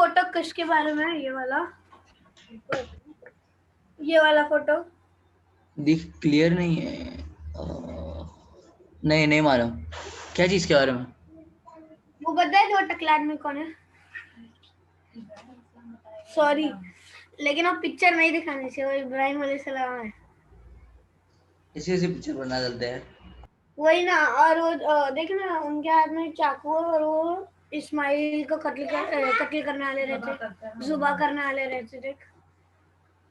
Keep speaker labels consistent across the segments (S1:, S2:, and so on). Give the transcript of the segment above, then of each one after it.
S1: Photo किसके बारे में है? ये वाला फोटो
S2: दिख क्लियर नहीं है। नहीं मालूम क्या चीज के बारे में।
S1: वो बताए दो टकला आदमी कौन है? सॉरी, लेकिन अब पिक्चर नहीं दिखानी चाहिए, वो इब्राहिम अलैहिस्सलाम है।
S2: ऐसी ऐसी पिक्चर बना डालते हैं।
S1: वही ना, और वो देखना उनके हाथ में चाकू और वो इस्माइल को कत्ल करने वाले रहते, जुबा करने वाले रहते। देख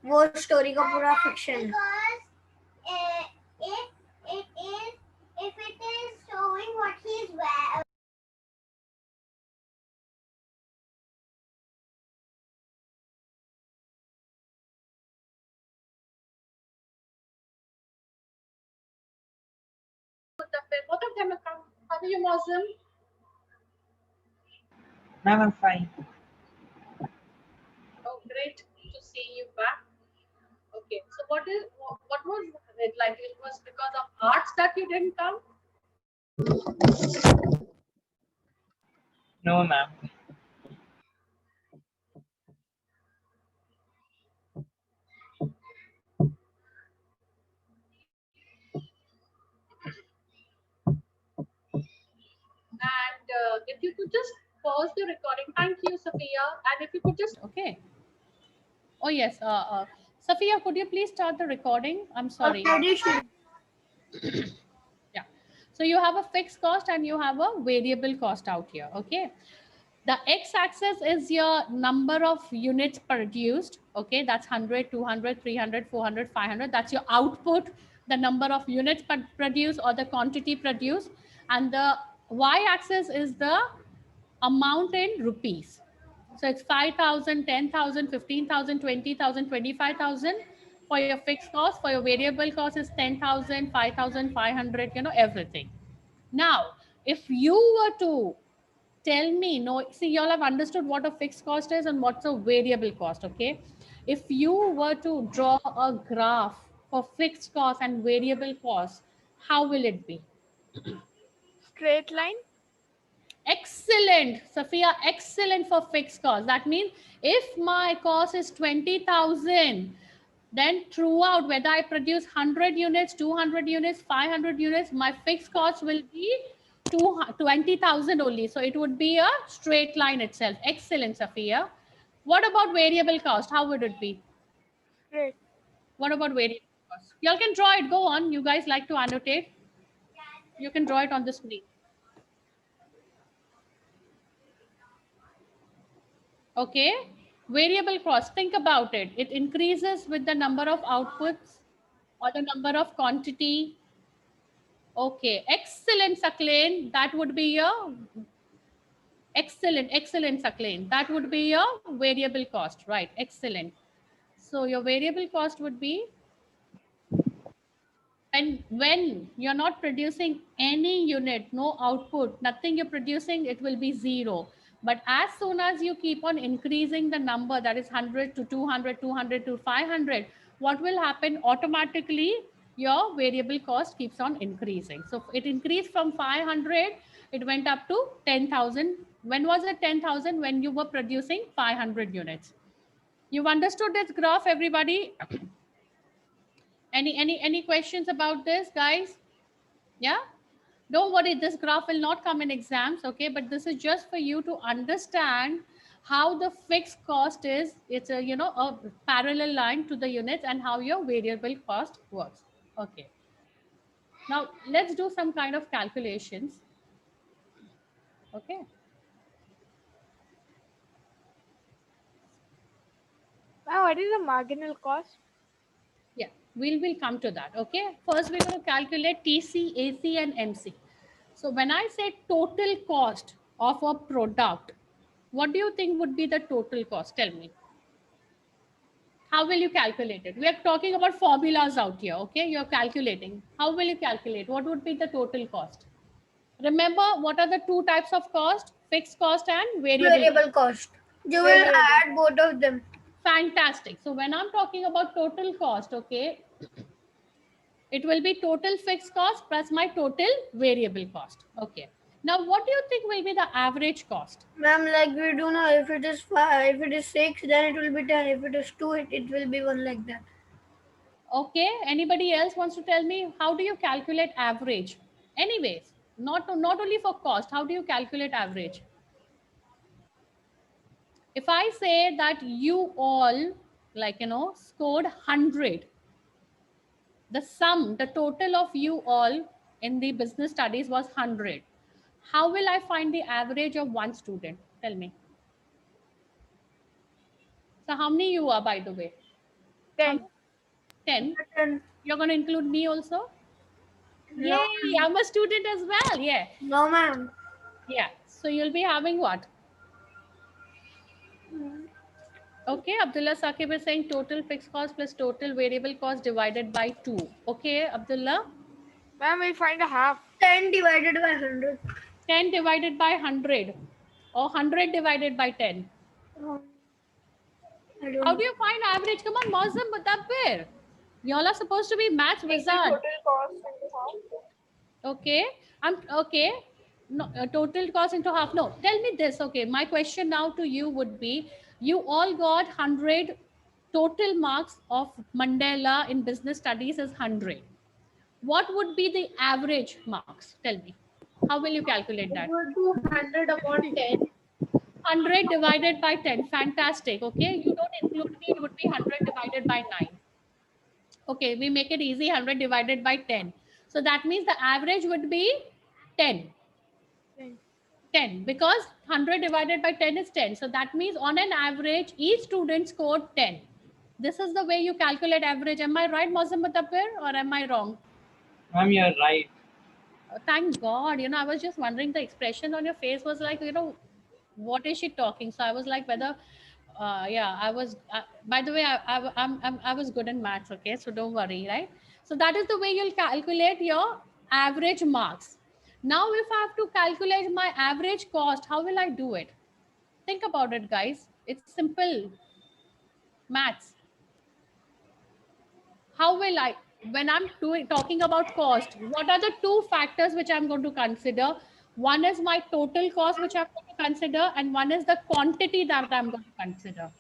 S1: वो स्टोरी का पूरा फिक्शन है। If it is showing what he's wearing.
S3: Both of them have come. How are you, Muslim?
S4: Ma'am, I'm fine.
S3: Oh, great to see you back. Okay, so what was it like? It was because of arts that you didn't come?
S4: No, ma'am.
S3: And if you could just pause the recording. Thank you, Sophia. And if you could just, okay. Oh, yes. Sophia, could you please start the recording? I'm sorry. Yeah. So you have a fixed cost and you have a variable cost out here. Okay. The x-axis is your number of units produced. Okay. That's 100, 200, 300, 400, 500. That's your output, the number of units produced or the quantity produced. And the y-axis is the amount in rupees. So it's 5,000, 10,000, 15,000, 20,000, 25,000 for your fixed cost. For your variable cost is 10,000, 5,500, everything. Now, if you were to tell me, no, see, you all have understood what a fixed cost is and what's a variable cost, okay? If you were to draw a graph for fixed cost and variable cost, how will it be?
S5: Straight line.
S3: Excellent, Sophia, excellent for fixed cost. That means if my cost is 20,000, then throughout, whether I produce 100 units, 200 units, 500 units, my fixed cost will be 20,000 only. So it would be a straight line itself. Excellent, Sophia. What about variable cost? How would it be?
S5: Straight.
S3: What about variable cost? Y'all can draw it. Go on. You guys like to annotate? You can draw it on the screen. Okay. Variable cost, think about it. It increases with the number of outputs or the number of quantity. Okay. Excellent, Saklain. That would be your excellent, Saklain. That would be your variable cost, right? Excellent. So your variable cost would be when you're not producing any unit, no output, nothing you're producing, it will be zero. But as soon as you keep on increasing the number, that is 100 to 200, 200 to 500, what will happen automatically? Your variable cost keeps on increasing. So it increased from 500, it went up to 10,000. When was it 10,000? When you were producing 500 units. You've understood this graph, everybody? Any questions about this, guys? Yeah, don't worry, this graph will not come in exams, okay? But this is just for you to understand how the fixed cost is. It's a a parallel line to the units and how your variable cost works. Okay, now let's do some kind of calculations. Okay,
S5: Now, what is the marginal cost?
S3: yeah, we'll come to that. Okay, first we're going to calculate TC, AC and MC. So when I say total cost of a product, what do you think would be the total cost? Tell me. How will you calculate it? We are talking about formulas out here, okay? You're calculating. How will you calculate? What would be the total cost? Remember, what are the two types of cost? Fixed cost and
S1: variable cost. You will add both of them.
S3: Fantastic. So when I'm talking about total cost, okay, it will be total fixed cost plus my total variable cost. Okay. Now, what do you think will be the average cost?
S1: Ma'am, like we do know, if it is 5, if it is 6, then it will be 10. If it is 2, it will be 1, like that.
S3: Okay, anybody else wants to tell me how do you calculate average? Anyways, not only for cost, how do you calculate average? If I say that you all, like, scored 100, the sum, the total of you all in the business studies was 100. How will I find the average of one student? Tell me. So how many you are, by the way?
S5: 10.
S3: 10.
S1: 10.
S3: You're going to include me also?
S1: No,
S3: Yay, I'm a student as well. Yeah.
S1: no, ma'am.
S3: Yeah. So you'll be having what? Okay, Abdullah Saqib is saying total fixed cost plus total variable cost divided by 2. Okay, Abdullah,
S5: Ma'am, we'll find a half.
S1: 10 divided by 100.
S3: 10 divided by 100 or 100 divided by 10.
S1: I don't
S3: How
S1: know.
S3: do you find average? Come on, Mozam Mutabbir. Y'all are supposed to be maths wizard. Okay, I'm okay. No, total cost into half. No, tell me this. Okay, my question now to you would be: you all got 100 total marks of Mandela in business studies is 100. What would be the average marks? Tell me. How will you calculate that?
S1: Equal to 100 upon 10.
S3: 100 divided by 10. Fantastic. Okay, you don't include me. It would be 100 divided by 9. Okay, we make it easy. 100 divided by 10. So that means the average would be 10.
S5: 10.
S3: 10 because 100 divided by 10 is 10. So that means on an average, each student scored 10. This is the way you calculate average. Am I right, Mozam Mutapir, or am I wrong?
S4: Ma'am, you're right.
S3: Thank God. I was just wondering, the expression on your face was like, what is she talking? So I was like, whether, yeah, I was, by the way, I was good in maths. Okay. So don't worry. Right. So that is the way you'll calculate your average marks. Now, if I have to calculate my average cost, how will I do it? Think about it, guys. It's simple maths. How will I, when I'm talking about cost, what are the two factors which I'm going to consider? One is my total cost, which I'm going to consider, and one is the quantity that I'm going to consider.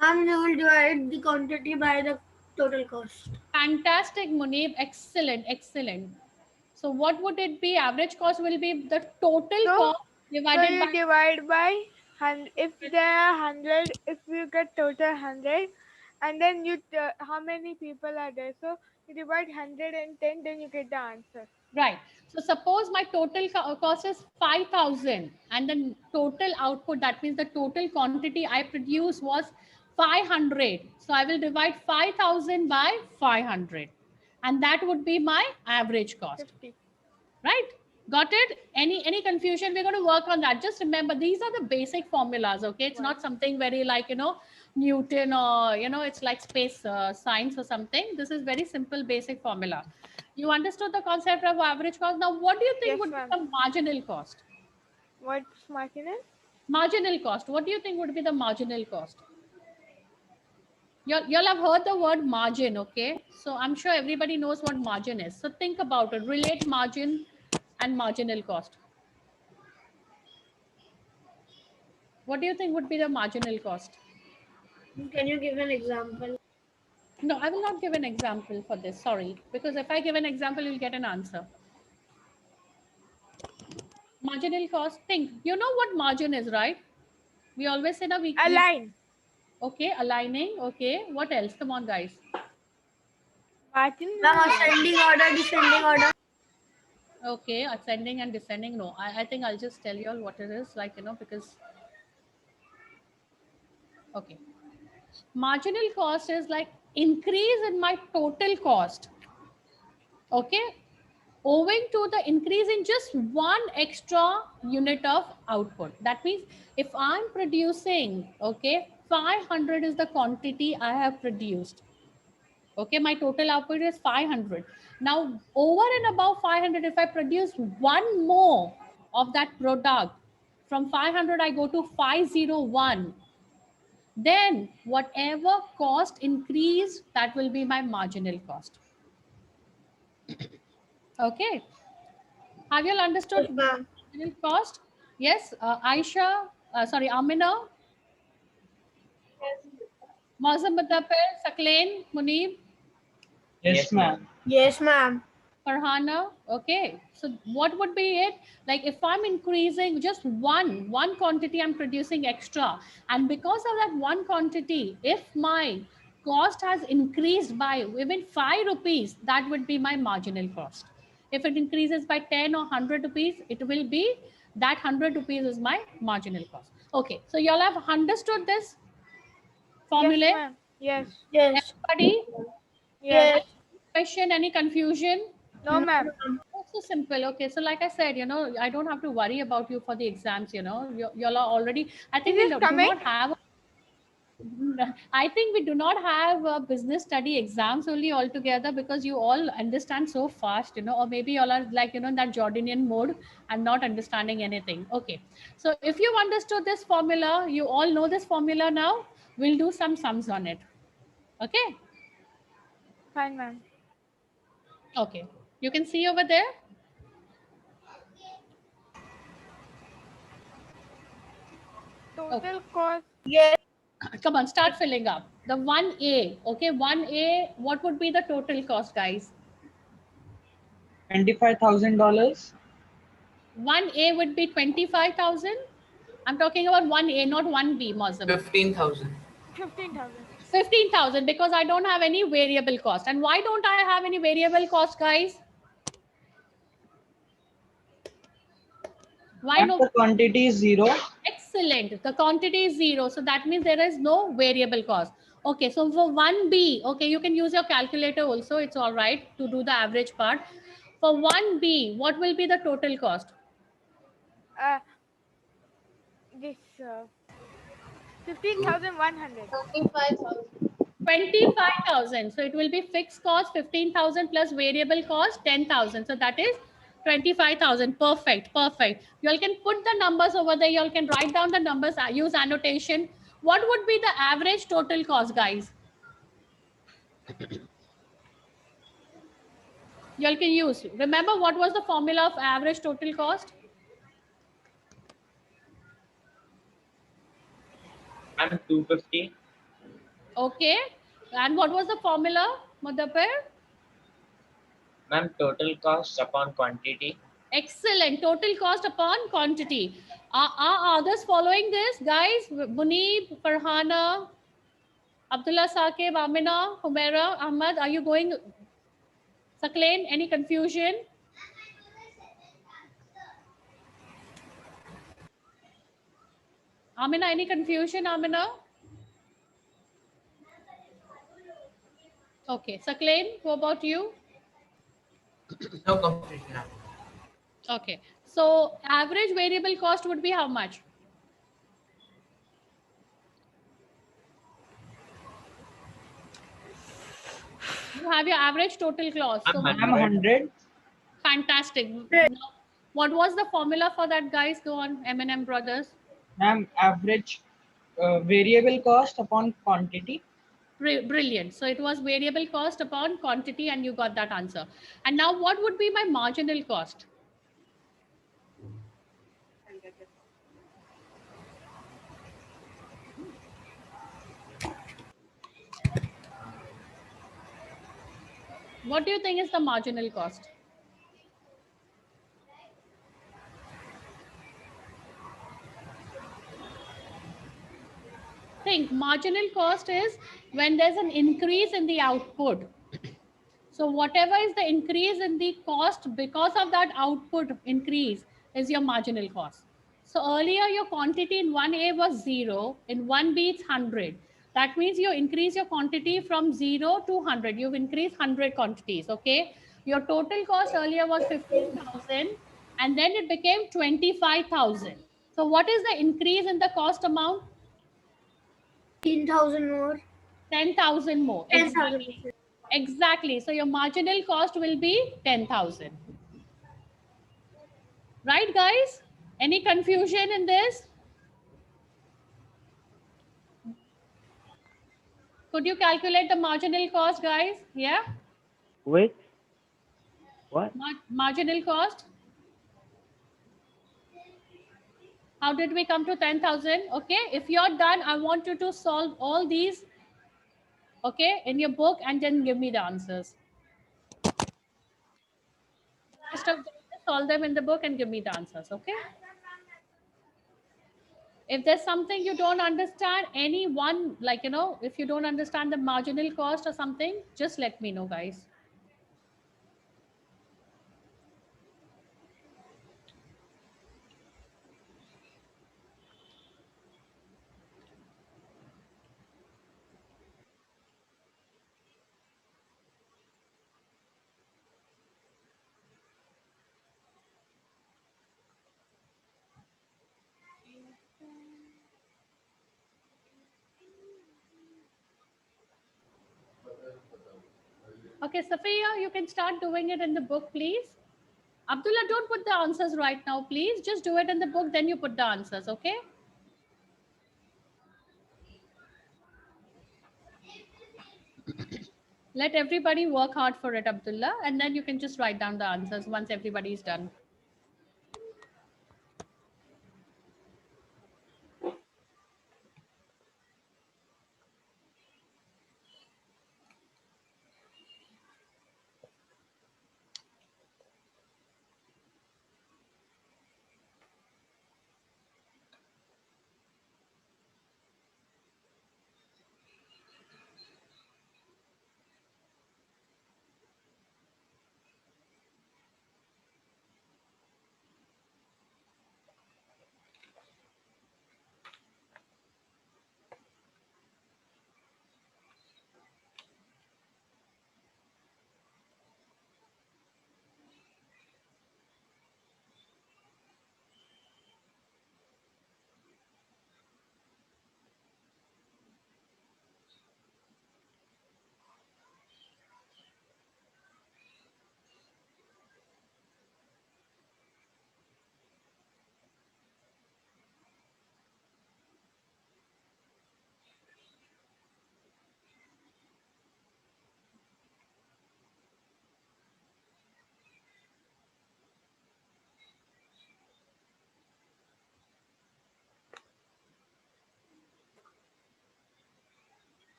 S1: Ma'am, you will divide the quantity by the total cost.
S3: Fantastic, Munib. Excellent, excellent. So what would it be? Average cost will be the total
S5: So-
S3: cost
S5: So
S3: divided
S5: you
S3: by...
S5: divide by 100. If there are 100, if you get total 100, and then you how many people are there? So you divide 110, then you get the answer.
S3: Right. So suppose my total cost is 5,000 and the total output, that means the total quantity I produced was 500. So I will divide 5,000 by 500 and that would be my average cost.
S5: 50.
S3: Right? Got it? Any confusion? We're going to work on that. Just remember, these are the basic formulas. Okay. It's not something very like, Newton or, it's like space science or something. This is very simple, basic formula. You understood the concept of average cost. Now, what do you think
S5: Yes,
S3: would
S5: ma'am.
S3: be the marginal cost?
S5: What's marginal?
S3: Marginal cost. What do you think would be the marginal cost? You'll have heard the word margin, okay? So I'm sure everybody knows what margin is. So think about it. Relate margin and marginal cost. What do you think would be the marginal cost?
S1: Can you give an example?
S3: No, I will not give an example for this. Sorry. Because if I give an example, you'll get an answer. Marginal cost. Think. You know what margin is, right? We always say that we...
S5: Align.
S3: Okay, aligning. Okay. What else? Come on, guys.
S5: Margin.
S1: Ma'am, ascending order, descending order.
S3: Okay, ascending and descending. No, I think I'll just tell you all what it is, like, because... Okay. Marginal cost is like increase in my total cost. Okay. Owing to the increase in just one extra unit of output. That means if I'm producing, okay, 500 is the quantity I have produced. Okay, my total output is 500. Now, over and above 500, if I produce one more of that product, from 500 I go to 501. Then whatever cost increase, that will be my marginal cost. Okay. Have you all understood?
S1: Ma'am.
S3: Marginal cost. Yes, Aisha, sorry, Amina, Mazam Mutapir, Sakleen, Munib,
S4: Yes, ma'am.
S1: Yes, ma'am.
S3: Farhana. Okay, so what would be it? Like if I'm increasing just one quantity, I'm producing extra, and because of that one quantity, if my cost has increased by even 5 rupees, that would be my marginal cost. If it increases by 10 or 100 rupees, it will be that 100 rupees is my marginal cost. Okay, so y'all have understood this
S5: Yes,
S3: formula?
S5: ma'am. Yes.
S1: Yes.
S3: Everybody?
S5: Yes.
S1: Yes.
S3: Question? Any confusion?
S5: No,
S1: No,
S5: ma'am.
S1: ma'am.
S3: Oh, so simple. Okay, so like I said, I don't have to worry about you for the exams. Y'all are already. I think
S5: Is
S3: we
S5: it
S3: do
S5: coming?
S3: not have. I think we do not have business study exams only altogether because you all understand so fast. Or maybe y'all are like in that Jordanian mode and not understanding anything. Okay, so if you've understood this formula, you all know this formula now. We'll do some sums on it. Okay.
S5: Fine, ma'am.
S3: Okay. You can see over there.
S5: Total cost.
S1: Yes.
S3: Come on, start filling up. The 1A, okay, 1A, what would be the total cost, guys?
S4: $25,000.
S3: 1A would be 25,000. I'm talking about 1A, not 1B, Mozam.
S6: 15,000.
S5: 15,000.
S3: 15,000 because I don't have any variable cost. And why don't I have any variable cost, guys? Why
S4: And
S3: no?
S4: the quantity is 0.
S3: Excellent. The quantity is 0. So that means there is no variable cost. Okay, so for 1B, okay, you can use your calculator also. It's all right to do the average part. For 1B, what will be the total cost?
S5: This 15,100.
S3: 25,000. So it will be fixed cost 15,000 plus variable cost 10,000. So that is 25,000. Perfect. Perfect. You all can put the numbers over there. You all can write down the numbers, use annotation. What would be the average total cost, guys? You all can use. Remember what was the formula of average total cost?
S6: I'm 250.
S3: Okay. And what was the formula, Madhapir?
S6: Ma'am, total cost upon quantity.
S3: Excellent. Total cost upon quantity. Are others following this, guys? Munib, Farhana, Abdullah Saqib, Amina, Humaira, Ahmad, are you going? Sakleen, any confusion? Amina, any confusion, Amina? Okay. Sakleen, what about you?
S6: No confusion.
S3: Okay. So average variable cost would be how much? You have your average total cost. So
S6: I'm
S4: I'm 100.
S3: fantastic. Now, what was the formula for that, guys? Go on, M&M Brothers.
S4: Ma'am, average variable cost upon quantity.
S3: Brilliant. So it was variable cost upon quantity and you got that answer. And now what would be my marginal cost? What do you think is the marginal cost? Think marginal cost is when there's an increase in the output. So whatever is the increase in the cost because of that output increase is your marginal cost. So earlier your quantity in 1A was 0, in 1B it's 100. That means you increase your quantity from 0 to 100. You've increased 100 quantities, okay? Your total cost earlier was 15,000 and then it became 25,000. So what is the increase in the cost amount?
S1: 15,000 more.
S3: 10,000 more.
S1: 10,000.
S3: Exactly. Exactly. So your marginal cost will be 10,000. Right, guys? Any confusion in this? Could you calculate the marginal cost, guys? Yeah?
S7: Wait, what?
S3: Marginal cost? How did we come to 10,000? Okay, if you're done, I want you to solve all these, okay, in your book and then give me the answers. Rest of them, just solve them in the book and give me the answers, okay? If there's something you don't understand, any one, like, if you don't understand the marginal cost or something, just let me know, guys. Okay, Safiya, you can start doing it in the book, please. Abdullah, don't put the answers right now, please. Just do it in the book, then you put the answers, okay? Let everybody work hard for it, Abdullah, and then you can just write down the answers once everybody's done.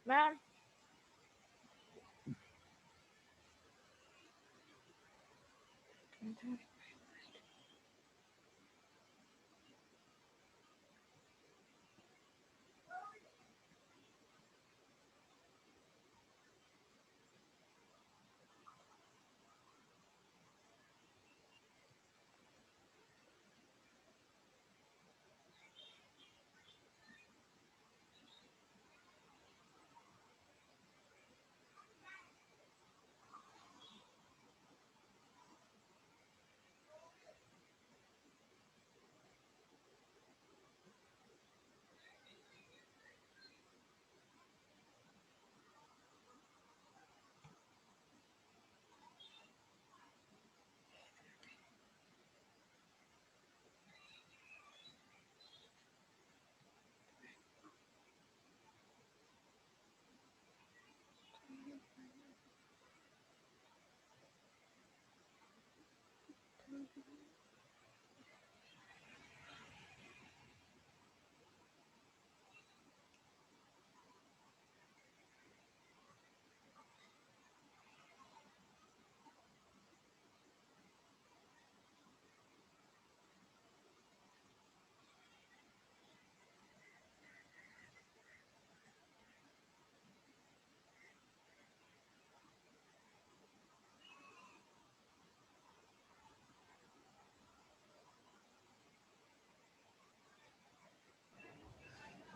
S5: Ma'am.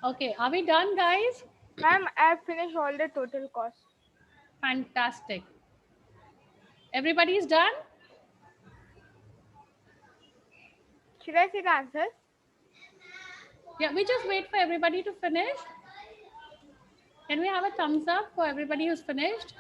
S3: Okay, are we done, guys?
S5: Ma'am, I've finished all the total cost.
S3: Fantastic. Everybody's done?
S5: Should I see the answers?
S3: Yeah, we just wait for everybody to finish. Can we have a thumbs up for everybody who's finished?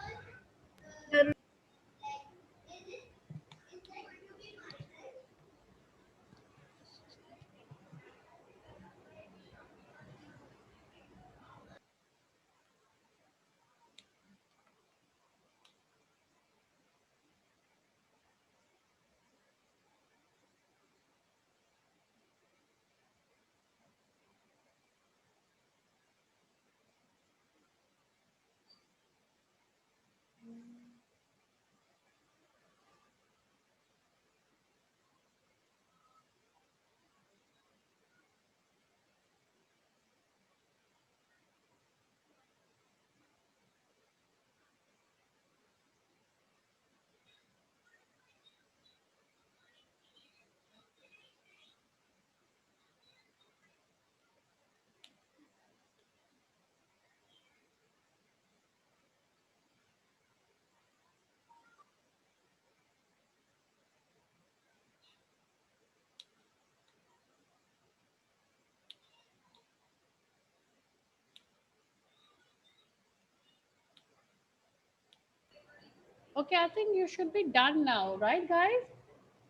S3: Okay, I think you should be done now, right, guys?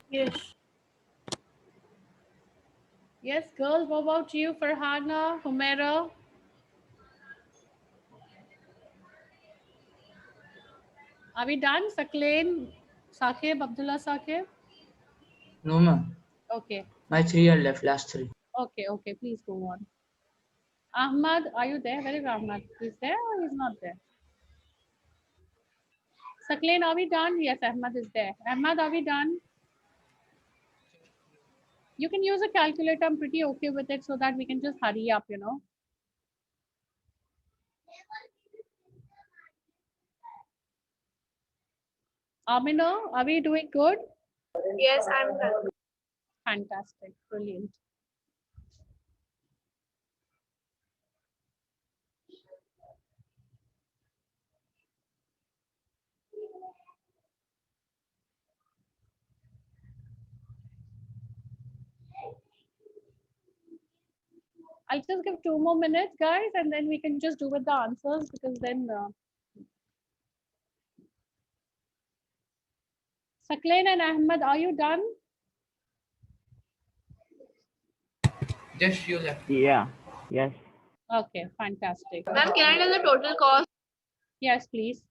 S1: Yes.
S3: Yes, girls, what about you, Farhana, Humaira? Are we done? Sakleen, Saqib, Abdullah Saqib?
S2: No, ma'am.
S3: Okay,
S2: My 3 are left, last 3.
S3: okay, please go on. Ahmad, are you there? Where is Ahmad? He's there or he's not there? Sakleen, are we done? Yes, Ahmad is there. Ahmad, are we done? You can use a calculator. I'm pretty okay with it so that we can just hurry up, you know. Amina, are we doing good?
S5: Yes, I'm done.
S3: Fantastic, brilliant. I'll just give 2 more minutes, guys, and then we can just do with the answers because then Sakleen and Ahmed, are you done?
S6: Just you left.
S4: Yeah. Yes.
S3: Okay, fantastic.
S5: Ma'am, can I tell the total cost?
S3: Yes, please.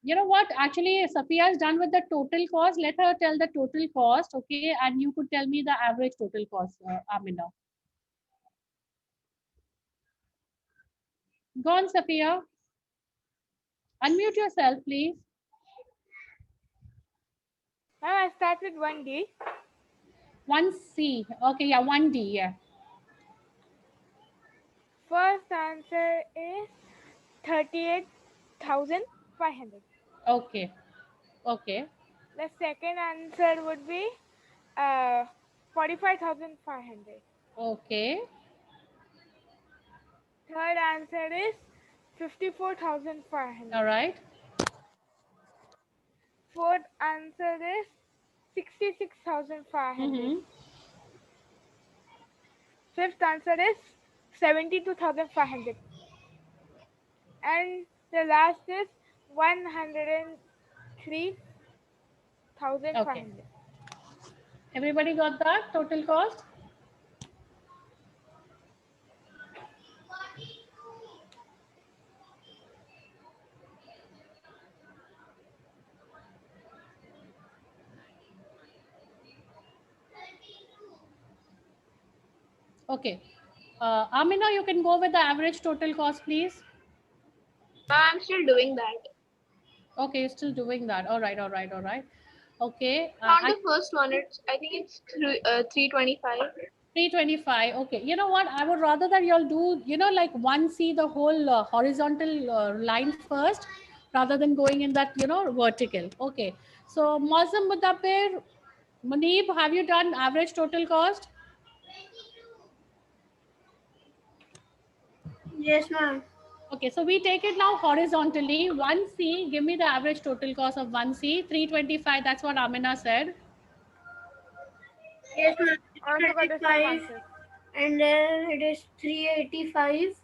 S3: You know what? Actually, Safiya is done with the total cost. Let her tell the total cost, okay? And you could tell me the average total cost, Amina. Go on, Safiya. Unmute yourself, please.
S5: Ma'am, I start with 1D.
S3: 1C. Okay, yeah, 1D, yeah.
S5: First answer is 38,500.
S3: Okay. Okay.
S5: The second answer would be 45,500.
S3: Okay.
S5: Third answer is 54,500.
S3: All right.
S5: Fourth answer is 66,500.
S3: Mm-hmm.
S5: Fifth answer is 72,500. And the last is 103,500.
S3: Everybody got that total cost? Okay. Amina, you can go with the average total cost, please.
S5: I'm still doing that.
S3: Okay, you're still doing that. All right. Okay.
S5: Found the first one. I think it's 325.
S3: 325. Okay. You know what? I would rather that y'all do, you know, like 1C, the whole horizontal line first, rather than going in that, you know, vertical. Okay. So, Mazam Mudabir, Muneeb, have you done average total cost?
S1: Yes, ma'am.
S3: Okay, so we take it now horizontally. 1C, give me the average total cost of 1C. 325, that's what Amina said.
S1: Yes, ma'am.
S5: Also got the same
S1: 25,
S5: answer.
S1: and then it is 385.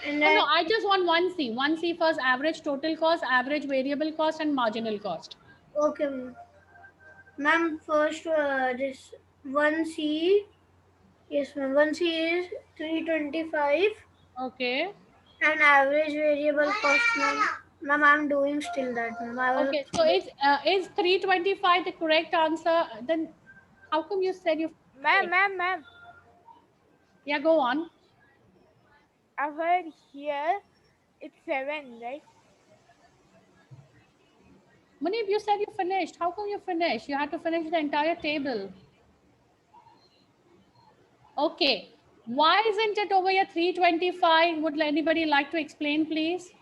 S1: And
S3: No,
S1: then,
S3: I just want 1C. 1C first, average total cost, average variable cost, and marginal cost.
S1: okay, ma'am. Ma'am, first this 1C. Yes, ma'am. 1C is 325,
S3: Okay.
S1: and average variable cost, ma'am. Ma'am, I'm doing still that, ma'am. I was.
S3: Okay, so is 325 the correct answer? Then how come you said you...
S5: Ma'am.
S3: Yeah, go on.
S5: I've heard here it's 7, right?
S3: Munib, you said you finished. How come you finished? You had to finish the entire table. Okay. Why isn't it over here 325? Would anybody like to explain, please?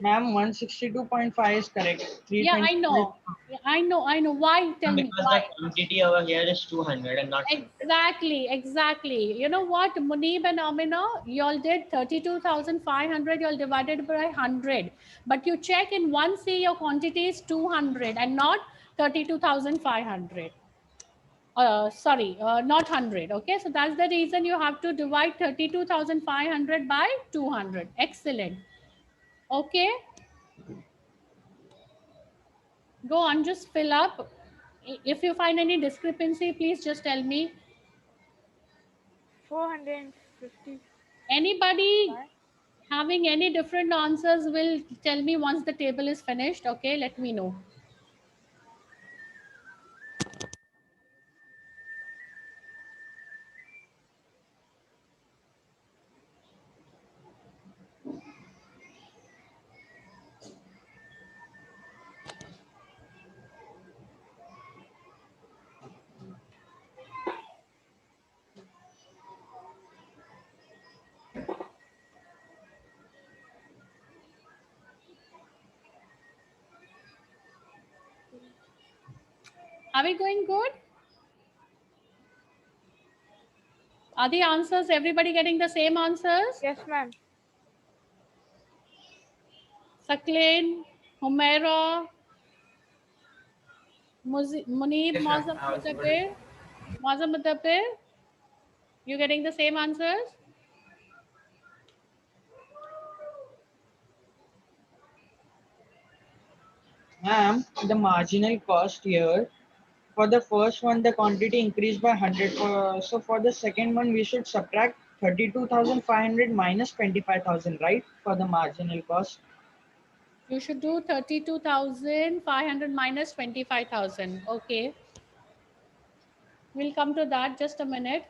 S4: Ma'am, 162.5 is correct.
S3: Yeah, I
S4: 325.
S3: know. I know. Why? Tell me
S6: Because
S3: why.
S6: the quantity over here is 200 and not 100.
S3: Exactly. You know what, Munib and Amina, y'all did 32,500, y'all divided by 100. But you check in 1C, your quantity is 200 and not 32,500. Sorry, not 100. Okay, so that's the reason you have to divide 32,500 by 200. Excellent. Okay, go on, just fill up. If you find any discrepancy, please just tell me.
S5: 450.
S3: Anybody having any different answers will tell me once the table is finished. Okay, let me know. Are we going good? Are the answers, everybody getting the same answers?
S5: Yes, ma'am.
S3: Saklain, Humaira, Munib,
S6: Yes, ma'am. I was good.
S3: Mazam Mutapir, you getting the same answers?
S4: Ma'am, the marginal cost here, for the first one, the quantity increased by 100. So for the second one, we should subtract 32,500 minus 25,000, right? For the marginal cost.
S3: You should do 32,500 minus 25,000. Okay, we'll come to that, just a minute.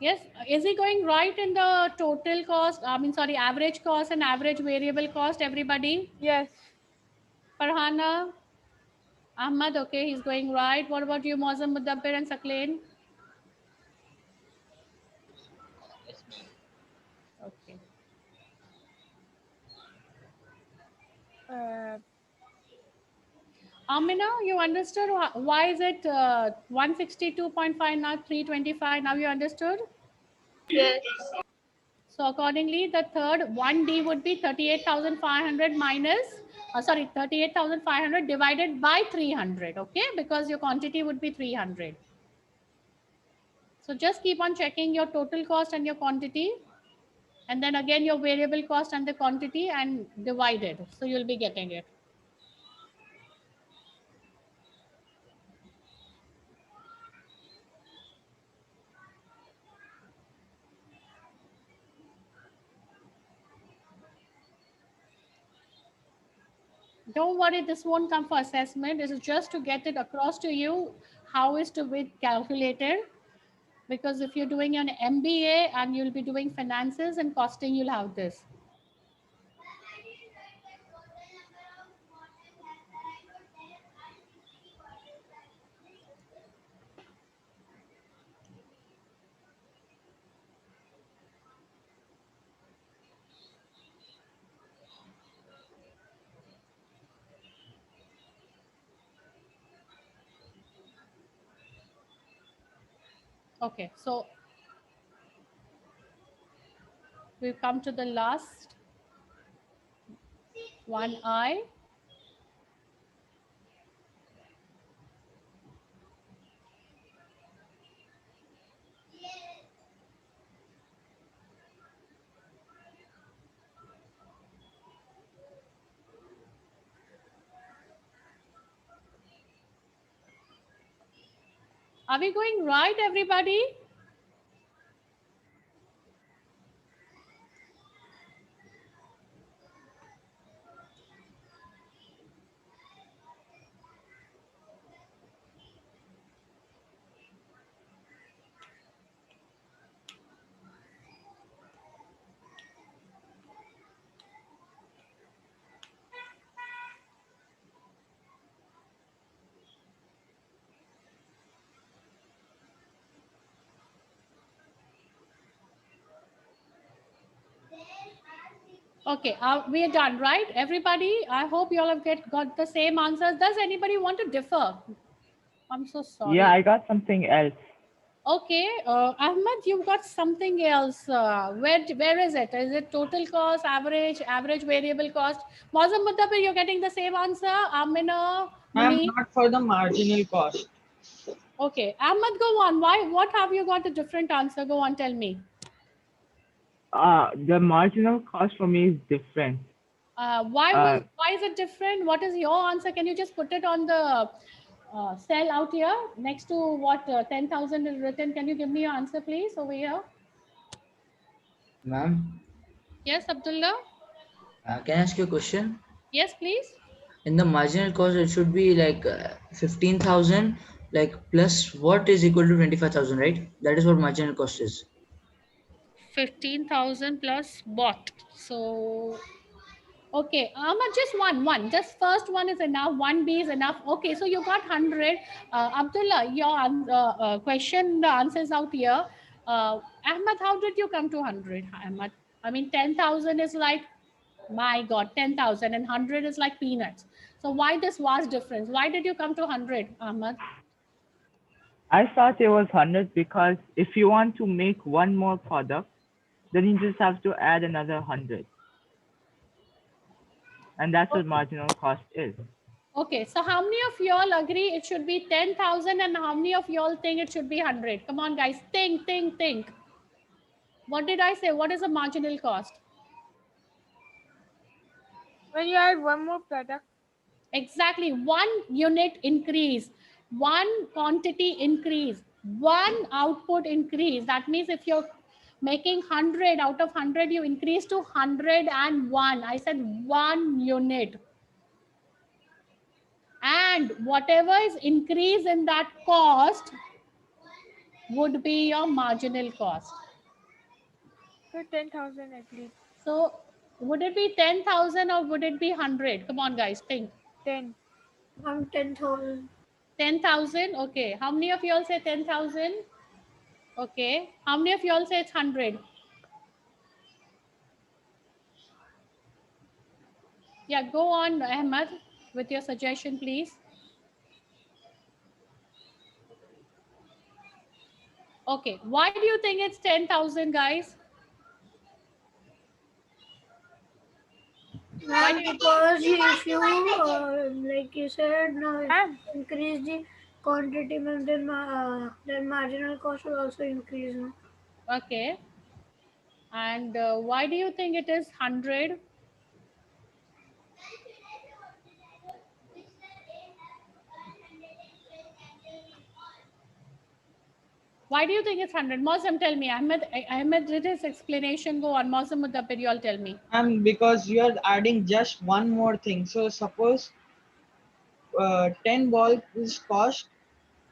S3: Yes, is he going right in the total cost? I mean, sorry, average cost and average variable cost, everybody?
S5: Yes.
S3: Farhana, Ahmad, okay, he's going right. What about you, Mozam, Mudabbir, and Saklain?
S6: Yes, ma'am.
S3: Okay. Amina, you understood why is it 162.5 now 325? Now you understood?
S1: Yes.
S3: So accordingly, the third 1D would be 38,500 minus, 38,500 divided by 300. Okay, because your quantity would be 300. So just keep on checking your total cost and your quantity, and then again your variable cost and the quantity and divide it. So you'll be getting it. Don't worry, this won't come for assessment. This is just to get it across to you how is to be calculated. Because if you're doing an MBA and you'll be doing finances and costing, you'll have this. Okay, so we've come to the last one I. Are we going right, everybody? Okay, we are done, right? Everybody, I hope you all have got the same answers. Does anybody want to differ? I'm so sorry.
S7: Yeah, I got something else.
S3: Okay, Ahmed, you've got something else. Where is it? Is it total cost, average variable cost? Mozam Muddabir, you're getting the same answer. Amina,
S4: I'm
S3: Munir.
S4: not for the marginal cost.
S3: Okay, Ahmed, go on. What have you got a different answer? Go on, tell me.
S7: The marginal cost for me is different.
S3: Why is it different? What is your answer? Can you just put it on the cell out here next to what 10,000 is written? Can you give me your answer, please, over here?
S2: Ma'am,
S3: Yes, Abdullah.
S2: can I ask you a question?
S3: Yes, please.
S2: In the marginal cost, it should be like 15,000, like plus what is equal to 25,000, right? That is what marginal cost is.
S3: 15,000 plus what? So, okay, just one. Just first one is enough. 1B is enough. Okay, so you got 100. Abdullah, your question, the answer is out here. Ahmad, how did you come to 100? Ahmad, I mean, 10,000 is like, my God, 10,000 and 100 is like peanuts. So why this vast difference? Why did you come to 100, Ahmad?
S7: I thought it was 100 because if you want to make one more product, then you just have to add another 100. And that's what marginal cost is.
S3: Okay, so how many of y'all agree it should be 10,000 and how many of y'all think it should be 100? Come on, guys, think. What did I say? What is the marginal cost?
S5: When you add one more product.
S3: Exactly, one unit increase, one quantity increase, one output increase. That means if you're making 100 out of 100, you increase to 101. I said one unit. And whatever is increase in that cost would be your marginal cost.
S5: So 10,000 at least.
S3: So would it be 10,000 or would it be 100? Come on, guys, think.
S5: 10.
S1: 10,000.
S3: 10,000. Okay. How many of y'all say 10,000? Okay. How many of y'all say it's 100? Yeah, go on, Ahmad, with your suggestion, please. Okay. Why do you think it's 10,000, guys?
S1: Because if you, like you said,
S5: Ma'am.
S1: increase the quantity, then marginal cost will also increase. No?
S3: Okay. And why do you think it is 100? Why do you think it's 100? Mosam, tell me. Ahmed did his explanation. Go on. Mosam Muddabir, you all tell me.
S4: Because you are adding just one more thing. So suppose 10 balls cost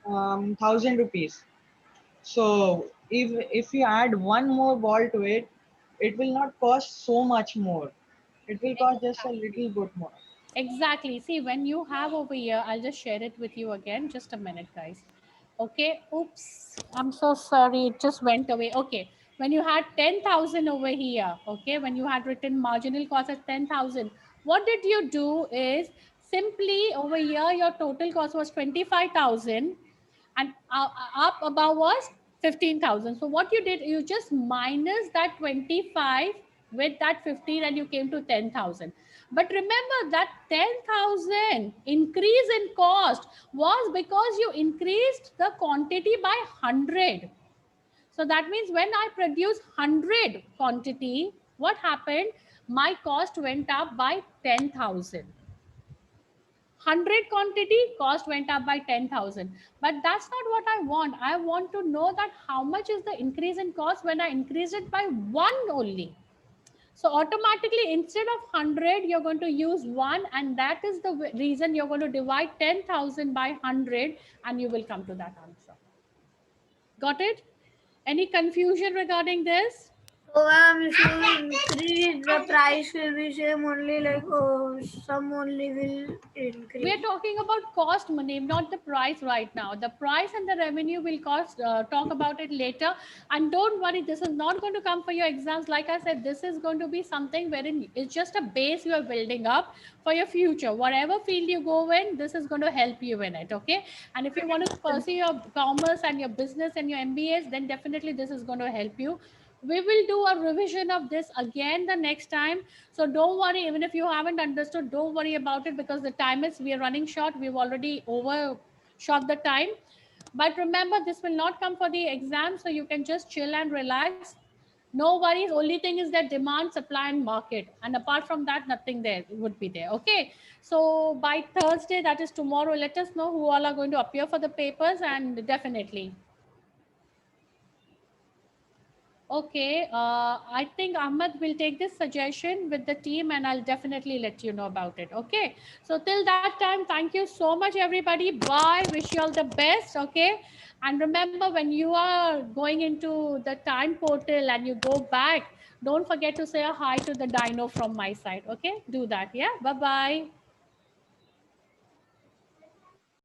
S4: 1,000 rupees. So if you add one more ball to it, it will not cost so much more. It will cost just a little bit more.
S3: Exactly. See, when you have over here, I'll just share it with you again. Just a minute, guys. Okay. Oops. I'm so sorry. It just went away. Okay. When you had 10,000 over here, okay, when you had written marginal cost as 10,000, what did you do is simply over here, your total cost was 25,000 and up above was 15,000. So what you did, you just minus that 25 with that 15 and you came to 10,000. But remember that 10,000 increase in cost was because you increased the quantity by 100. So that means when I produce 100 quantity, what happened? My cost went up by 10,000. 100 quantity, cost went up by 10,000. But that's not what I want. I want to know that how much is the increase in cost when I increase it by 1 only. So automatically, instead of 100, you're going to use 1, and that is the reason you're going to divide 10,000 by 100, and you will come to that answer. Got it? Any confusion regarding this?
S1: So if you increase, the price will be same only, like some only will increase.
S3: We are talking about cost, Muneeb, not the price right now. The price and the revenue will talk about it later. And don't worry, this is not going to come for your exams. Like I said, this is going to be something wherein it's just a base you are building up for your future. Whatever field you go in, this is going to help you in it, okay? And if you want to pursue your commerce and your business and your MBAs, then definitely this is going to help you. We will do a revision of this again the next time. So don't worry, even if you haven't understood, don't worry about it, because the time is, we are running short. We've already overshot the time. But remember, this will not come for the exam, so you can just chill and relax. No worries. Only thing is that demand, supply, and market. And apart from that, nothing there would be there. Okay. So by Thursday, that is tomorrow, let us know who all are going to appear for the papers, and definitely. Okay, I think Ahmed will take this suggestion with the team, and I'll definitely let you know about it. Okay, so till that time, thank you so much, everybody. Bye. Wish you all the best. Okay, and remember, when you are going into the time portal and you go back, don't forget to say a hi to the dino from my side. Okay, do that. Yeah, bye bye.